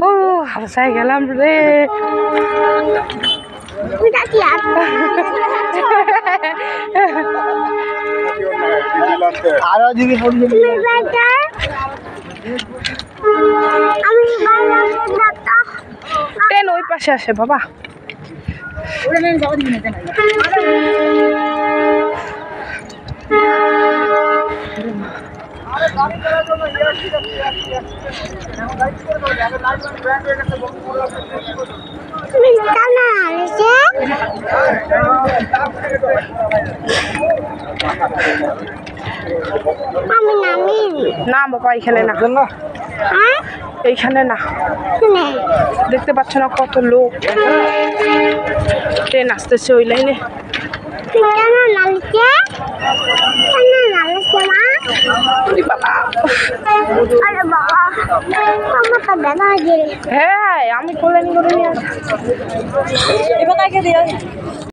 ও হাসায় গেলাম রে। ট্রেন ওই পাশে আসে বাবা। না বাবা এখানে না, এইখানে না, দেখতে পাচ্ছ না কত লোক, ট্রেন আসতেছে ওই লাইনে। হ্যাঁ আমি কোলে নিয়ে আসছি।